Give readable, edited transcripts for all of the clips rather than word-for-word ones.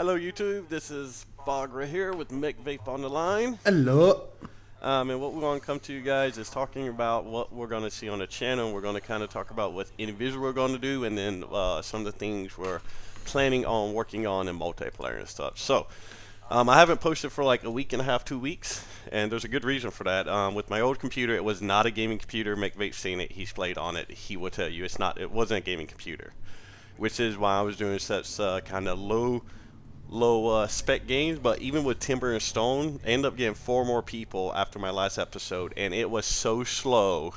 Hello YouTube, this is Bogra here with Mechvape on the line. Hello. And what we're going to come to you guys is talking about what we're going to see on the channel. We're going to kind of talk about what individual we're going to do, and then some of the things we're planning on working on in multiplayer and stuff. So, I haven't posted for like a week and a half, 2 weeks, and there's a good reason for that. With my old computer, it was not a gaming computer. Mechvape's seen it, he's played on it. He will tell you it wasn't a gaming computer, which is why I was doing such kind of low spec games. But even with Timber and Stone, I ended up getting 4 more people after my last episode, and it was so slow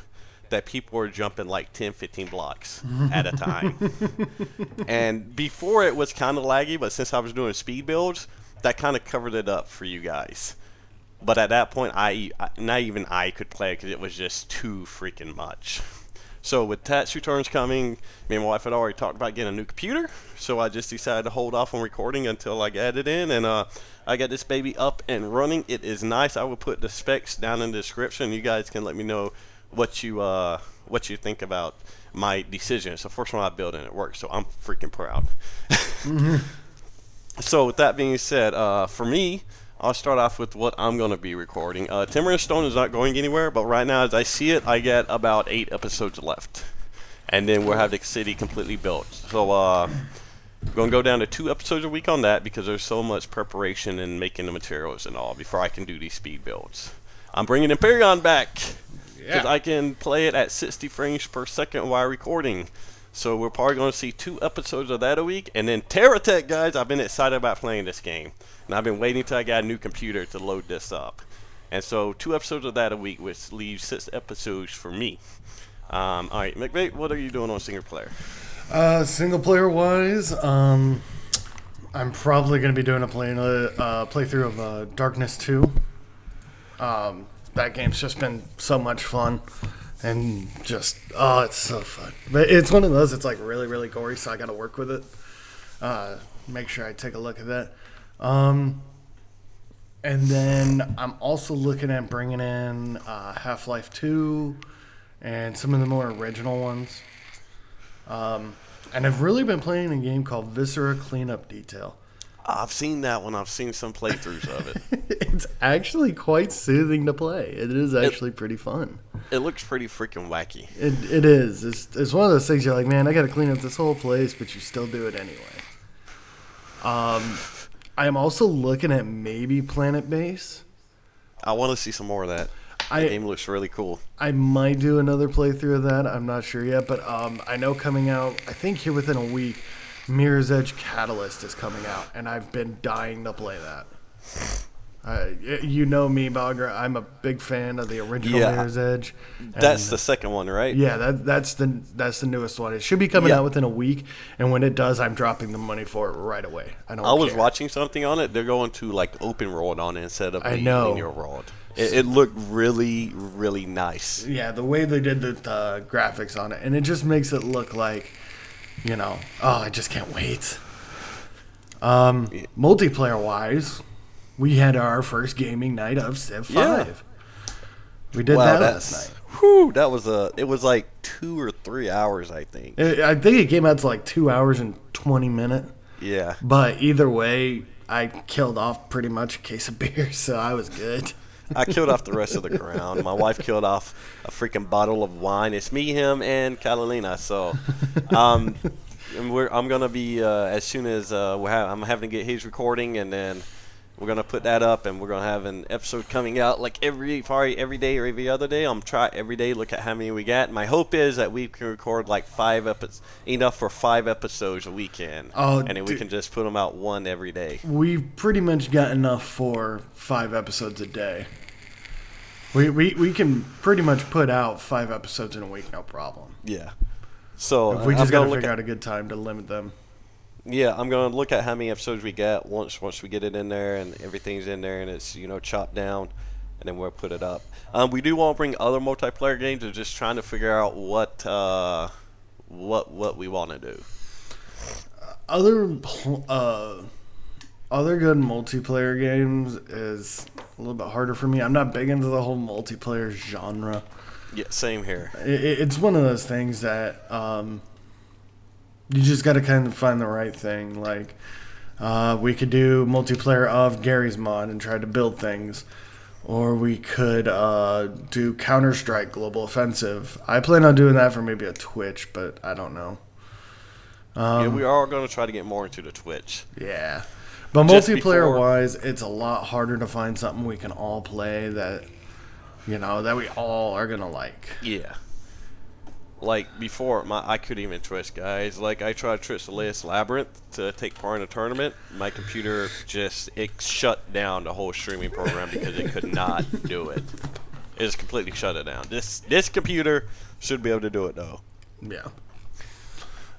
that people were jumping like 10-15 blocks at a time. And before it was kind of laggy, but since I was doing speed builds, that kind of covered it up for you guys. But at that point, not even I could play it because it was just too freaking much. So with tax returns coming, me and my wife had already talked about getting a new computer, so I just decided to hold off on recording until I get it in, and I got this baby up and running. It is nice. I will put the specs down in the description. You guys can let me know what you think about my decision. It's the first one I built and it works, so I'm freaking proud. So with that being said, for me, I'll start off with what I'm going to be recording. Timber and Stone is not going anywhere, but right now, as I see it, I get about 8 episodes left. And then we'll have the city completely built. So, I'm going to go down to 2 episodes a week on that because there's so much preparation and making the materials and all before I can do these speed builds. I'm bringing Empyrean back because I can play it at 60 frames per second while recording. So we're probably going to see 2 episodes of that a week. And then TerraTech, guys, I've been excited about playing this game. And I've been waiting till I got a new computer to load this up. And so 2 episodes of that a week, which leaves 6 episodes for me. Alright, Mechvape, what are you doing on single player? Single player wise, I'm probably going to be doing a playthrough of Darkness 2. That game's just been so much fun. And just, it's so fun. But it's one of those, it's like really, really gory, so I got to work with it. Make sure I take a look at that. And then I'm also looking at bringing in Half-Life 2 and some of the more original ones. And I've really been playing a game called Viscera Cleanup Detail. I've seen that one. I've seen some playthroughs of it. It's actually quite soothing to play. It is actually pretty fun. It looks pretty freaking wacky. It is. It's one of those things you're like, man, I got to clean up this whole place, but you still do it anyway. I am also looking at maybe Planet Base. I want to see some more of that. The game looks really cool. I might do another playthrough of that. I'm not sure yet, but I know coming out, I think here within a week, Mirror's Edge Catalyst is coming out, and I've been dying to play that. You know me, Bogra. I'm a big fan of the original Mirror's Edge. That's the second one, right? Yeah, that's the newest one. It should be coming out within a week, and when it does, I'm dropping the money for it right away. I was watching something on it. They're going to like open world on it instead of linear world. It looked really, really nice. Yeah, the way they did the graphics on it, and it just makes it look like, I just can't wait. Multiplayer-wise, we had our first gaming night of Civ 5. Yeah. We did that last night. Whew, it was like 2 or 3 hours, I think. I think it came out to like 2 hours and 20 minutes. Yeah. But either way, I killed off pretty much a case of beer, so I was good. I killed off the rest of the ground. My wife killed off a freaking bottle of wine. It's me, him, and Catalina. So, I'm gonna be as soon as I'm having to get his recording, and then we're gonna put that up, and we're gonna have an episode coming out like every day or every other day. I'm try every day, look at how many we got. My hope is that we can record like 5 episodes, enough for 5 episodes a weekend, and then we can just put them out one every day. We've pretty much got enough for 5 episodes a day. We can pretty much put out 5 episodes in a week, no problem. Yeah. So we just got to figure out a good time to limit them. Yeah, I'm going to look at how many episodes we get once we get it in there and everything's in there and it's, chopped down, and then we'll put it up. We do want to bring other multiplayer games. We're just trying to figure out what we want to do. Other good multiplayer games is a little bit harder for me. I'm not big into the whole multiplayer genre. Yeah, same here. It's one of those things that you just got to kind of find the right thing. Like, We could do multiplayer of Gary's mod and try to build things. Or we could do Counter-Strike Global Offensive. I plan on doing that for maybe a Twitch, but I don't know. Yeah, we are going to try to get more into the Twitch. Yeah. But multiplayer-wise, it's a lot harder to find something we can all play that, that we all are going to like. Yeah. Like, before, I couldn't even Twitch, guys. Like, I tried to Twitch the latest Labyrinth to take part in a tournament. My computer it shut down the whole streaming program because it could not do it. It just completely shut it down. This computer should be able to do it, though. Yeah.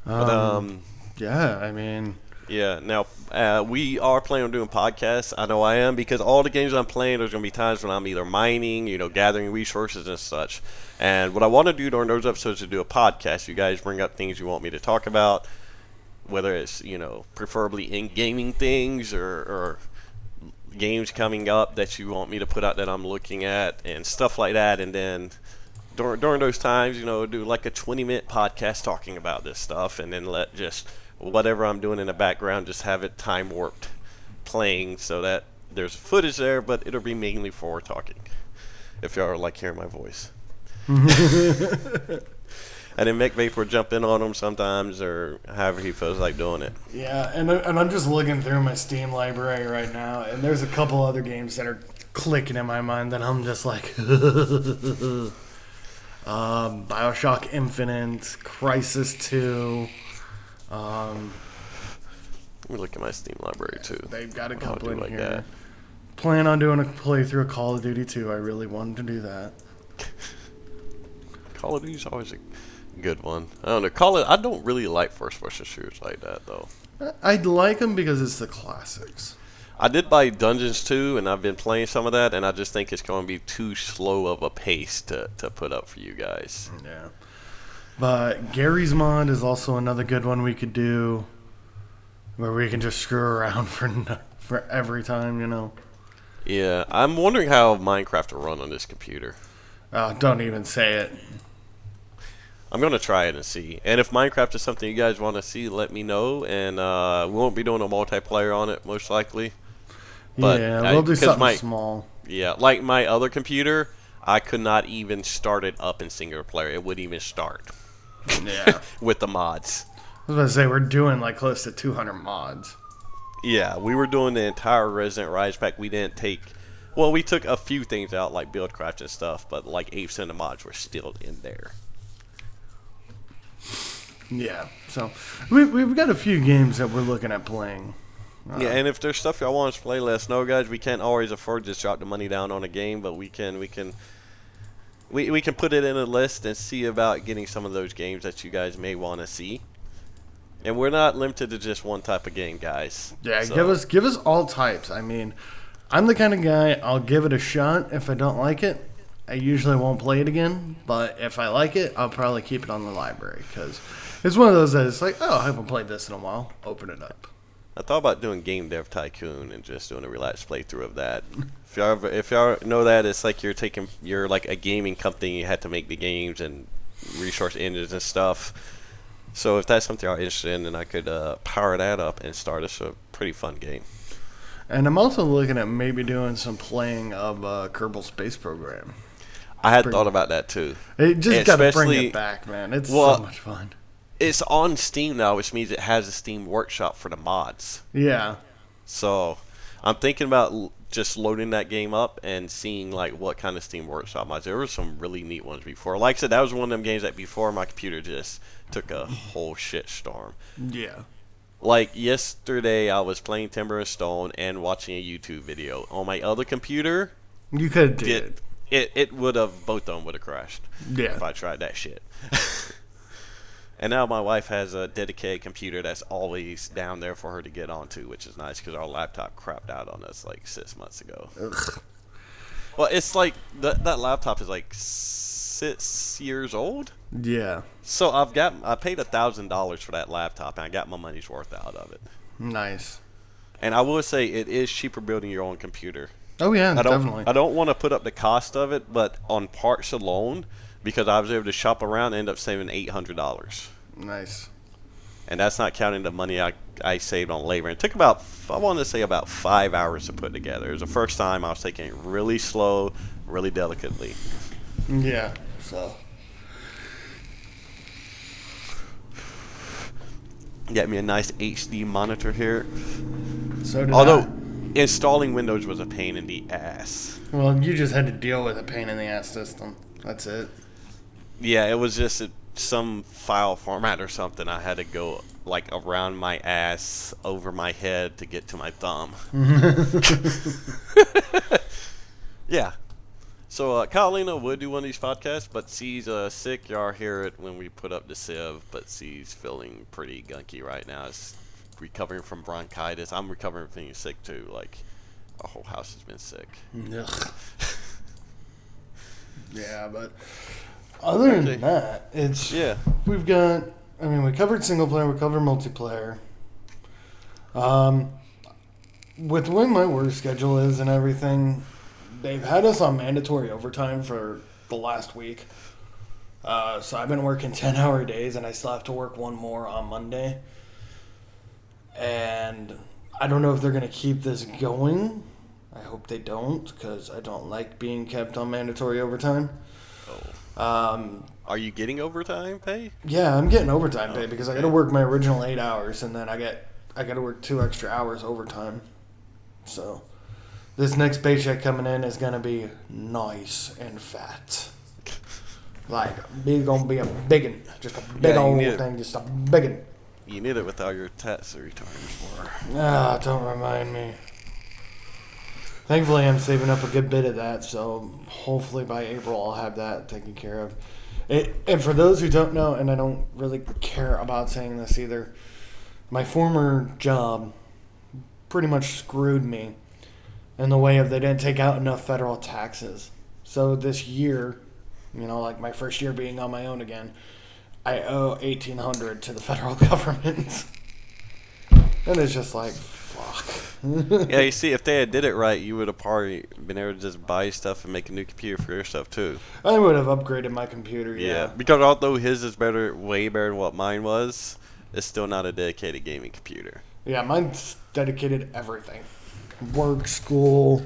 But, yeah, I mean... Yeah, now, we are planning on doing podcasts. I know I am, because all the games I'm playing, there's going to be times when I'm either mining, gathering resources and such. And what I want to do during those episodes is do a podcast. You guys bring up things you want me to talk about, whether it's, preferably in gaming things or games coming up that you want me to put out that I'm looking at and stuff like that. And then during those times, do like a 20-minute podcast talking about this stuff, and then let just whatever I'm doing in the background, just have it time warped playing so that there's footage there, but it'll be mainly for talking, if y'all like hearing my voice. And then Mechvape will jump in on them sometimes, or however he feels like doing it. Yeah, and I'm just looking through my Steam library right now, and there's a couple other games that are clicking in my mind that I'm just like... Bioshock Infinite, Crisis 2... Let me look at my Steam library too. They've got a couple in here. That. Plan on doing a playthrough of Call of Duty 2. I really wanted to do that. Call of Duty's always a good one. I don't know. I don't really like first-person shooters like that though. I like them because it's the classics. I did buy Dungeons 2, and I've been playing some of that, and I just think it's going to be too slow of a pace to put up for you guys. Yeah. But Gary's mod is also another good one we could do, where we can just screw around for every time, Yeah, I'm wondering how Minecraft will run on this computer. Don't even say it. I'm going to try it and see. And if Minecraft is something you guys want to see, let me know. And we won't be doing a multiplayer on it, most likely. But yeah, we'll do something small. Yeah, like my other computer, I could not even start it up in single player. It wouldn't even start. Yeah. With the mods. I was going to say, we're doing like close to 200 mods. Yeah, we were doing the entire Resident Rise pack. We didn't take... Well, we took a few things out, like Buildcraft and stuff, but like 8% of the mods were still in there. Yeah, so we've got a few games that we're looking at playing. Yeah, and if there's stuff y'all want us to play, let us know, guys. We can't always afford to just drop the money down on a game, but we can put it in a list and see about getting some of those games that you guys may want to see. And we're not limited to just one type of game, guys. Yeah, so. give us all types. I mean, I'm the kind of guy, I'll give it a shot. If I don't like it, I usually won't play it again. But if I like it, I'll probably keep it on the library. Because it's one of those that it's like, oh, I haven't played this in a while. Open it up. I thought about doing Game Dev Tycoon and just doing a relaxed playthrough of that. If y'all know that, it's like you're like a gaming company. You had to make the games and resource engines and stuff. So if that's something y'all interested in, then I could power that up and start us a pretty fun game. And I'm also looking at maybe doing some playing of Kerbal Space Program. I had thought about that too. It just got to bring it back, man. It's so much fun. It's on Steam now, which means it has a Steam workshop for the mods. Yeah. So I'm thinking about just loading that game up and seeing like what kind of Steam workshop mods. There were some really neat ones before. Like I said, that was one of them games that before my computer just took a whole shit storm. Yeah. Like yesterday, I was playing Timber and Stone and watching a YouTube video. On my other computer, you could have did it would have, both of them would have crashed. Yeah. If I tried that shit. And now my wife has a dedicated computer that's always down there for her to get onto, which is nice because our laptop crapped out on us like 6 months ago. Ugh. Well, it's like that laptop is like 6 years old. Yeah. So I paid $1,000 for that laptop, and I got my money's worth out of it. Nice. And I will say it is cheaper building your own computer. Oh yeah, definitely. I don't want to put up the cost of it, but on parts alone, because I was able to shop around and end up saving $800. Nice. and that's not counting the money I saved on labor. It took about, I want to say, about 5 hours to put together. It was the first time I was taking it really slow, really delicately. Yeah, so. Get me a nice HD monitor here. So did Although, installing Windows was a pain in the ass. Well, you just had to deal with a pain in the ass system. That's it. Yeah, it was just some file format or something. I had to go like around my ass, over my head to get to my thumb. Yeah. So Catalina would do one of these podcasts, but she's sick. Y'all hear it when we put up the sieve, but she's feeling pretty gunky right now. She's recovering from bronchitis. I'm recovering from being sick too. Like, our whole house has been sick. Ugh. Yeah, but other than that, it's we've got. I mean, we covered single player, we covered multiplayer. With the way my work schedule is and everything, they've had us on mandatory overtime for the last week. So I've been working 10-hour days, and I still have to work one more on Monday. And I don't know if they're going to keep this going. I hope they don't, because I don't like being kept on mandatory overtime. Are you getting overtime pay? Yeah, I'm getting overtime pay because I got to work my original 8 hours, and then I got to work 2 extra hours overtime. So this next paycheck coming in is gonna be nice and fat. Like, it's gonna be a big one, just a big old thing, just a big one. You need it with all your tax returns for. Ah, don't remind me. Thankfully, I'm saving up a good bit of that, so hopefully by April I'll have that taken care of. And for those who don't know, and I don't really care about saying this either, my former job pretty much screwed me in the way of they didn't take out enough federal taxes. So this year, like my first year being on my own again, I owe $1,800 to the federal government. And it's just like, fuck. Yeah, you see, if they had did it right, you would have probably been able to just buy stuff and make a new computer for your stuff too. I would have upgraded my computer, yeah. Because although his is better, way better than what mine was, it's still not a dedicated gaming computer. Yeah, mine's dedicated everything. Work, school,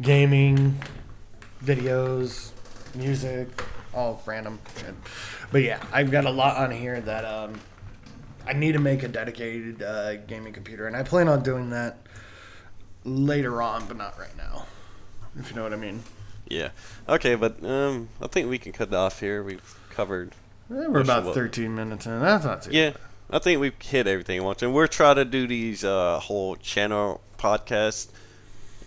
gaming, videos, music, all random shit. But yeah, I've got a lot on here that I need to make a dedicated gaming computer. And I plan on doing that later on, but not right now, if you know what I mean. Yeah. Okay, but I think we can cut it off here. We've covered... We're about 13 minutes in. That's not too bad. I think we've hit everything once, and we're trying to do these whole channel podcasts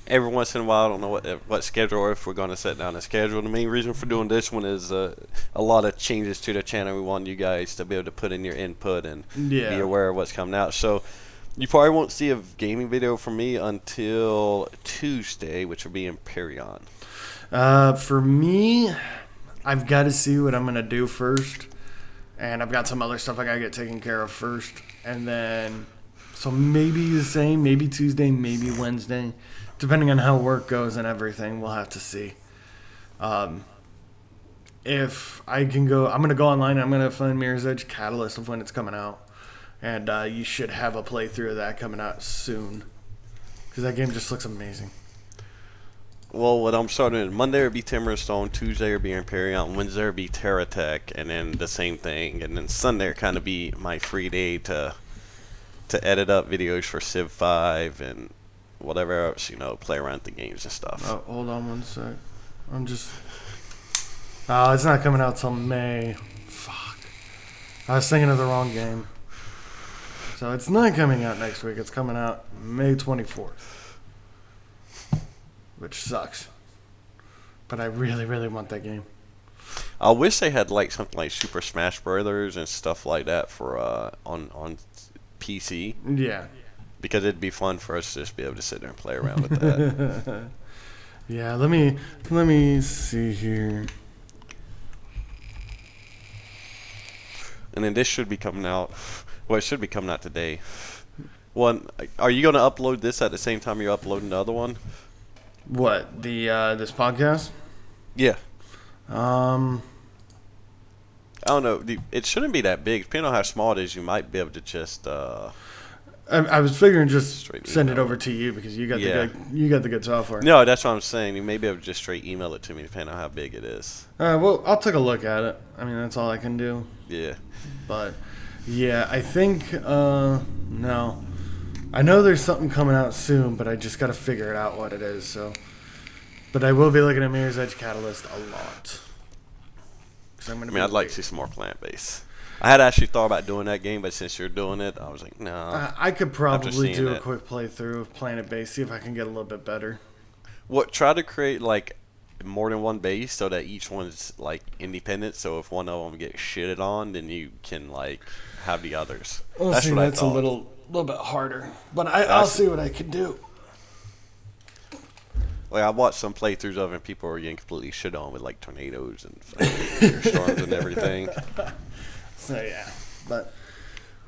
every once in a while. I don't know what schedule, or if we're going to set down a schedule. The main reason for doing this one is a lot of changes to the channel. We want you guys to be able to put in your input and be aware of what's coming out. So you probably won't see a gaming video from me until Tuesday, which will be in Perion. For me, I've got to see what I'm going to do first. And I've got some other stuff I got to get taken care of first. And then, so maybe the same, maybe Tuesday, maybe Wednesday. Depending on how work goes and everything, we'll have to see. If I can go, I'm going to go online and I'm going to find Mirror's Edge Catalyst of when it's coming out. And you should have a playthrough of that coming out soon. Because that game just looks amazing. Well, what I'm starting is Monday will be Timberstone, Tuesday will be Imperion, Wednesday will be TerraTech, and then the same thing. And then Sunday will kind of be my free day to edit up videos for Civ 5 and whatever else, play around with the games and stuff. Oh, hold on one sec. I'm just... Oh, it's not coming out till May. Fuck. I was thinking of the wrong game. So it's not coming out next week. It's coming out May 24th. Which sucks. But I really, really want that game. I wish they had like something like Super Smash Brothers and stuff like that for on PC. Yeah. Because it'd be fun for us to just be able to sit there and play around with that. Yeah, let me see here. And then this should be coming out. Well, it should be coming out today. One, are you going to upload this at the same time you're uploading the other one? What, the this podcast? Yeah. I don't know. It shouldn't be that big. Depending on how small it is, you might be able to just I was figuring just straight send it email over to you because you got Yeah. the good software. No, that's what I'm saying. You may be able to just straight email it to me, depending on how big it is. Well, I'll take a look at it. I mean, that's all I can do. Yeah. But yeah, I think no. I know there's something coming out soon, but I just got to figure it out what it is. So, but I will be looking at Mirror's Edge Catalyst a lot. I'd like to see some more plant-based. I had actually thought about doing that game, but since you're doing it, I was like, no. I could probably do a it. quick playthrough of Planet Base, see if I can get a little bit better. Try to create like more than one base so that each one's like independent. So if one of them gets shitted on, then you can like have the others. Well, That's see, what that's I a thought. little bit harder, but I'll see what I can do. Like I watched some playthroughs of it, and people were getting completely shit on with like tornadoes and fucking storms and everything. So yeah, but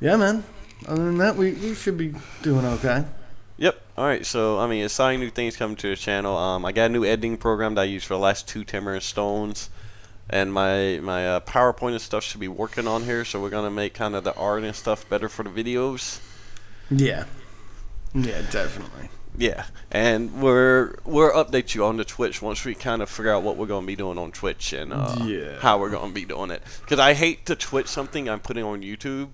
yeah, man. Other than that, we should be doing okay. Yep. All right. So I mean, exciting new things coming to the channel. I got a new editing program that I use for the last 2 Timber and Stones, and my PowerPoint and stuff should be working on here. So we're gonna make kind of the art and stuff better for the videos. Yeah. Yeah, definitely. Yeah, and we'll update you on the Twitch once we kind of figure out what we're going to be doing on Twitch and how we're going to be doing it. Because I hate to Twitch something I'm putting on YouTube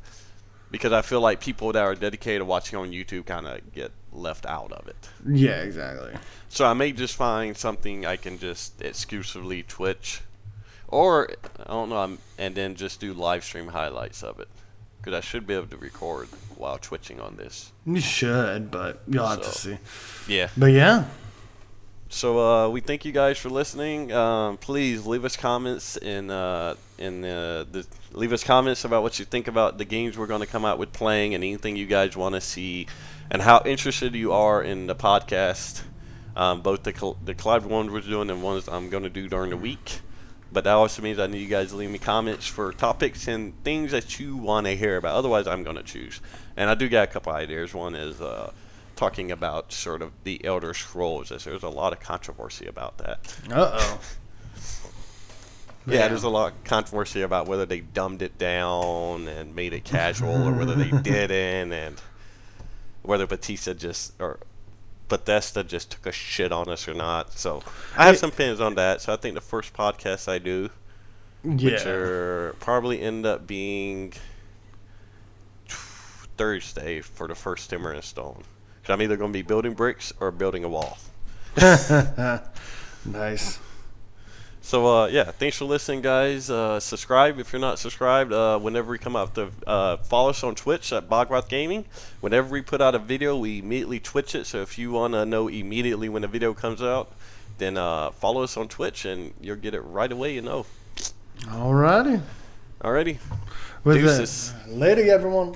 because I feel like people that are dedicated to watching on YouTube kind of get left out of it. Yeah, exactly. So I may just find something I can just exclusively Twitch, or I don't know, and then just do live stream highlights of it. Because I should be able to record while twitching on this. You should, but you'll have to see. Yeah. But yeah. So we thank you guys for listening. Please leave us comments leave us comments about what you think about the games we're going to come out with playing and anything you guys want to see, and how interested you are in the podcast. Both the collab ones we're doing and ones I'm going to do during the week. But that also means I need you guys to leave me comments for topics and things that you want to hear about. Otherwise, I'm going to choose. And I do got a couple ideas. One is talking about sort of the Elder Scrolls, as there's a lot of controversy about that. Uh-oh. Yeah, there's a lot of controversy about whether they dumbed it down and made it casual or whether they didn't, and whether Bethesda just took a shit on us or not. So I have some opinions on that. So I think the first podcast I do, which are probably end up being Thursday for the first Timber and Stone. Because I'm either going to be building bricks or building a wall. Nice. So yeah, thanks for listening, guys. Subscribe if you're not subscribed. Whenever we come out, follow us on Twitch at Bogra Gaming. Whenever we put out a video, we immediately Twitch it. So if you want to know immediately when the video comes out, then follow us on Twitch and you'll get it right away. You know. Alrighty. Alrighty. With Deuces. that, later, everyone.